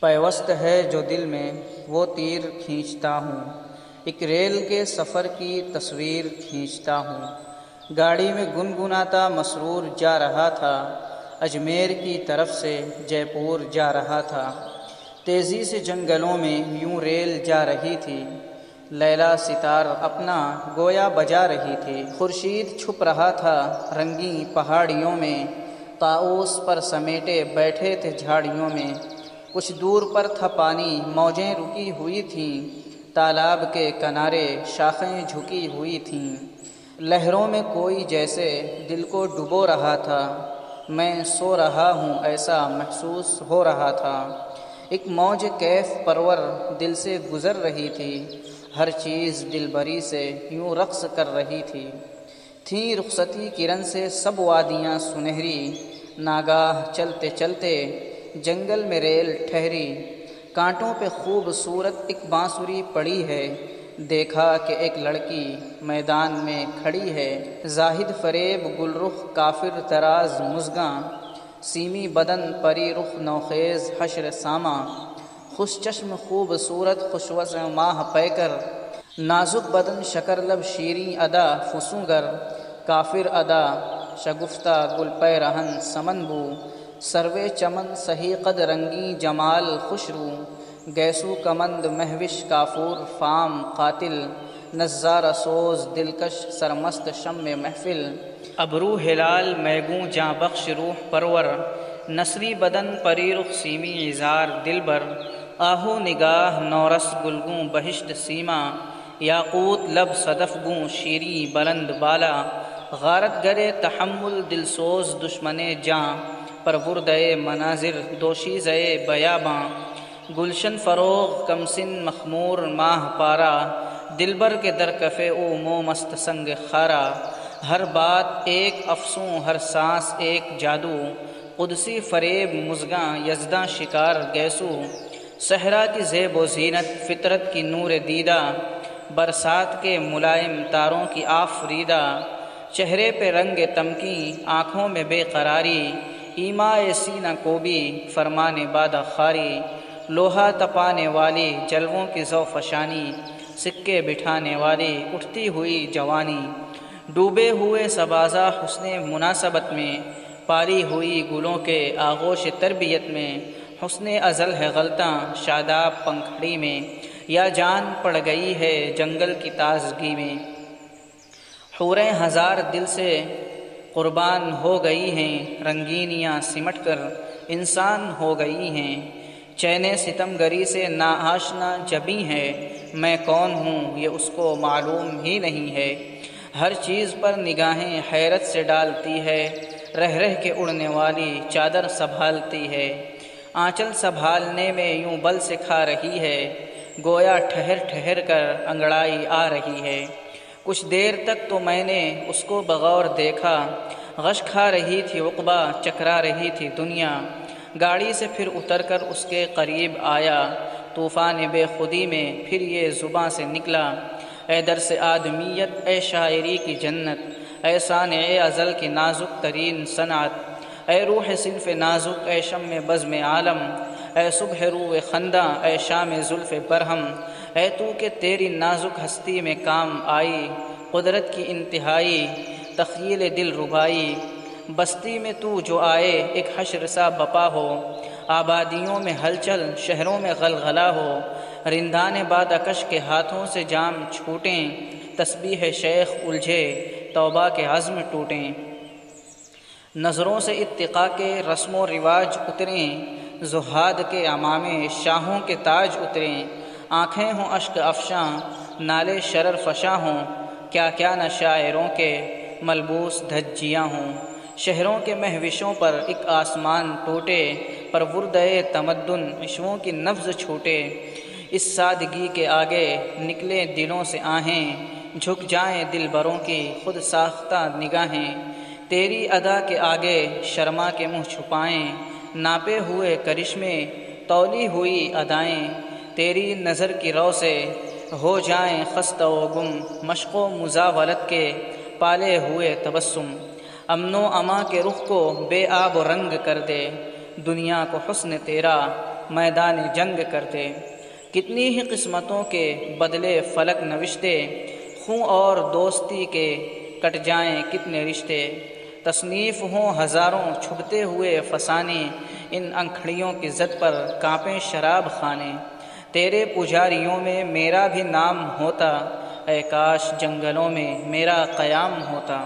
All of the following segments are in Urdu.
پیوست ہے جو دل میں وہ تیر کھینچتا ہوں، ایک ریل کے سفر کی تصویر کھینچتا ہوں۔ گاڑی میں گنگناتا مسرور جا رہا تھا، اجمیر کی طرف سے جے پور جا رہا تھا۔ تیزی سے جنگلوں میں یوں ریل جا رہی تھی، لیلا ستار اپنا گویا بجا رہی تھی۔ خورشید چھپ رہا تھا رنگین پہاڑیوں میں، طاؤس پر سمیٹے بیٹھے تھے جھاڑیوں میں۔ کچھ دور پر تھا پانی، موجیں رکی ہوئی تھیں، تالاب کے کنارے شاخیں جھکی ہوئی تھیں۔ لہروں میں کوئی جیسے دل کو ڈبو رہا تھا، میں سو رہا ہوں ایسا محسوس ہو رہا تھا۔ ایک موج کیف پرور دل سے گزر رہی تھی، ہر چیز دلبری سے یوں رقص کر رہی تھی رخصتی کرن سے سب وادیاں سنہری۔ ناگاہ چلتے چلتے جنگل میں ریل ٹھہری، کانٹوں پہ خوبصورت ایک بانسری پڑی ہے۔ دیکھا کہ ایک لڑکی میدان میں کھڑی ہے، زاہد فریب گل رخ کافر طراز مژگاں، سیمی بدن پری رخ نوخیز حشر ساماں۔ خوش چشم خوبصورت خوش وضع ماہ پیکر، نازک بدن شکر لب شیریں ادا فسونگر۔ کافر ادا شگفتہ گل پیرہن سمن بو، سروے چمن سہی قد رنگیں جمال خوش رو۔ گیسو کمند مہوش کافور فام قاتل، نظارہ سوز دلکش سرمست شم محفل۔ ابرو ہلال میگوں جاں بخش روح پرور، نصری بدن پری رخ سیمی عذار دلبر۔ آہو نگاہ نورس گلگوں بہشت سیما، یاقوت لب صدف گوں شیریں بلند بالا۔ غارت گرے تحمل دل سوز دشمن جاں، پروردے مناظر دوشیزے بیاباں۔ گلشن فروغ کمسن مخمور ماہ پارا، دلبر کے در کفے او مو مست سنگ خارا۔ ہر بات ایک افسوں ہر سانس ایک جادو، قدسی فریب مژگاں یزداں شکار گیسو۔ صحرا کی زیب و زینت فطرت کی نور دیدہ، برسات کے ملائم تاروں کی آفریدہ۔ چہرے پہ رنگ تمکین آنکھوں میں بے قراری، ایمائے سینہ کو بھی فرمانے بادہ خاری۔ لوہا تپانے والی جلووں کی ذو فشانی، سکے بٹھانے والی اٹھتی ہوئی جوانی۔ ڈوبے ہوئے سبازہ حسن مناسبت میں، پالی ہوئی گلوں کے آغوش تربیت میں۔ حسن ازل ہے غلطاں شاداب پنکھڑی میں، یا جان پڑ گئی ہے جنگل کی تازگی میں۔ حوریں ہزار دل سے قربان ہو گئی ہیں، رنگینیاں سمٹ کر انسان ہو گئی ہیں۔ چین ستم گری سے ناآشنا جبیں ہے، میں کون ہوں یہ اس کو معلوم ہی نہیں ہے۔ ہر چیز پر نگاہیں حیرت سے ڈالتی ہے، رہ رہ کے اڑنے والی چادر سنبھالتی ہے۔ آنچل سنبھالنے میں یوں بل سے کھا رہی ہے، گویا ٹھہر ٹھہر کر انگڑائی آ رہی ہے۔ کچھ دیر تک تو میں نے اس کو بغور دیکھا، غش کھا رہی تھی عقبہ چکرا رہی تھی دنیا۔ گاڑی سے پھر اتر کر اس کے قریب آیا، طوفان بے خودی میں پھر یہ زباں سے نکلا۔ اے درس آدمیت اے شاعری کی جنت، اے صانع ازل کی نازک ترین صنعت۔ اے روح صنف نازک اے شمع بزم عالم، اے صبح روح خنداں اے شام زلف برہم۔ اے تو کہ تیری نازک ہستی میں کام آئی قدرت کی انتہائی تخیل دل ربائی۔ بستی میں تو جو آئے ایک حشر سا بپا ہو، آبادیوں میں ہلچل شہروں میں غلغلہ ہو۔ رندان بادکش کے ہاتھوں سے جام چھوٹیں، تسبیح شیخ الجھے توبہ کے عزم ٹوٹیں۔ نظروں سے اتقاء کے رسم و رواج اتریں، زہاد کے عمامے شاہوں کے تاج اتریں۔ آنکھیں ہوں اشک افشاں نالے شرر فشاں ہوں، کیا کیا نہ شاعروں کے ملبوس دھجیاں ہوں۔ شہروں کے مہوشوں پر ایک آسمان ٹوٹے، پروردے تمدن عشووں کی نبض چھوٹے۔ اس سادگی کے آگے نکلے دلوں سے آہیں، جھک جائیں دلبروں کی خود ساختہ نگاہیں۔ تیری ادا کے آگے شرما کے منہ چھپائیں، ناپے ہوئے کرشمے تولی ہوئی ادائیں۔ تیری نظر کی رو سے ہو جائیں خستہ و گم، مشق و مزاولت کے پالے ہوئے تبسم۔ امن و اما کے رخ کو بے آب و رنگ کر دے، دنیا کو حسن تیرا میدان جنگ کرتے۔ کتنی ہی قسمتوں کے بدلے فلک نوشتے، خوں اور دوستی کے کٹ جائیں کتنے رشتے۔ تصنیف ہوں ہزاروں چھپتے ہوئے فسانے، ان انکھڑیوں کی زد پر کانپیں شراب خانے۔ تیرے پجاریوں میں میرا بھی نام ہوتا، اے کاش جنگلوں میں میرا قیام ہوتا۔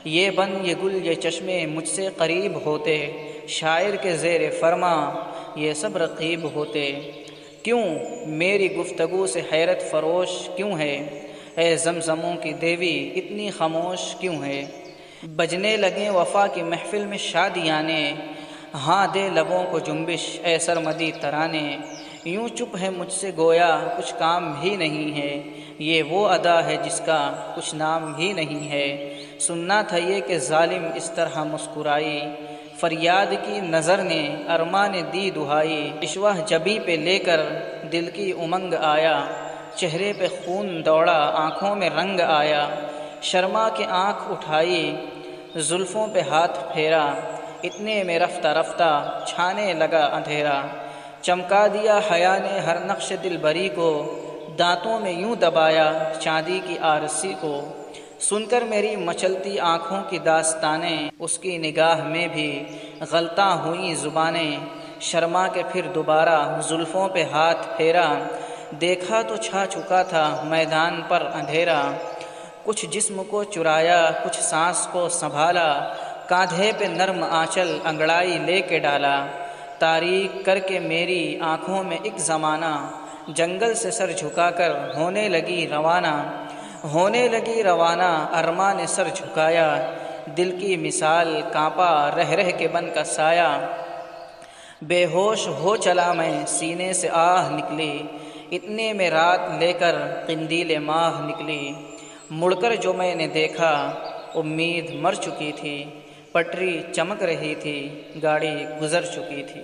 یہ بن یہ گل یہ چشمے مجھ سے قریب ہوتے، شاعر کے زیر فرما یہ سب رقیب ہوتے۔ کیوں میری گفتگو سے حیرت فروش کیوں ہے، اے زمزموں کی دیوی اتنی خاموش کیوں ہے۔ بجنے لگیں وفا کی محفل میں شادیانے، ہاں دے لبوں کو جنبش اے سرمدی ترانے۔ یوں چپ ہے مجھ سے گویا کچھ کام بھی نہیں ہے، یہ وہ ادا ہے جس کا کچھ نام بھی نہیں ہے۔ سننا تھا یہ کہ ظالم اس طرح مسکرائی، فریاد کی نظر نے ارماں نے دی دہائی۔ عشوہ جبیں پہ لے کر دل کی امنگ آیا، چہرے پہ خون دوڑا آنکھوں میں رنگ آیا۔ شرما کے آنکھ اٹھائی زلفوں پہ ہاتھ پھیرا، اتنے میں رفتہ رفتہ چھانے لگا اندھیرا۔ چمکا دیا حیا نے ہر نقش دل بری کو، دانتوں میں یوں دبایا چاندی کی آرسی کو۔ سن کر میری مچلتی آنکھوں کی داستانیں، اس کی نگاہ میں بھی غلطاں ہوئیں زبانیں۔ شرما کے پھر دوبارہ زلفوں پہ ہاتھ پھیرا، دیکھا تو چھا چکا تھا میدان پر اندھیرا۔ کچھ جسم کو چرایا کچھ سانس کو سنبھالا، کاندھے پہ نرم آنچل انگڑائی لے کے ڈالا۔ تاریک کر کے میری آنکھوں میں ایک زمانہ، جنگل سے سر جھکا کر ہونے لگی روانہ۔ ہونے لگی روانہ ارماں نے سر جھکایا، دل کی مثال کانپا رہ رہ کے بن کا سایہ۔ بے ہوش ہو چلا میں سینے سے آہ نکلی، اتنے میں رات لے کر قندیل ماہ نکلی۔ مڑ کر جو میں نے دیکھا امید مر چکی تھی، پٹری چمک رہی تھی گاڑی گزر چکی تھی۔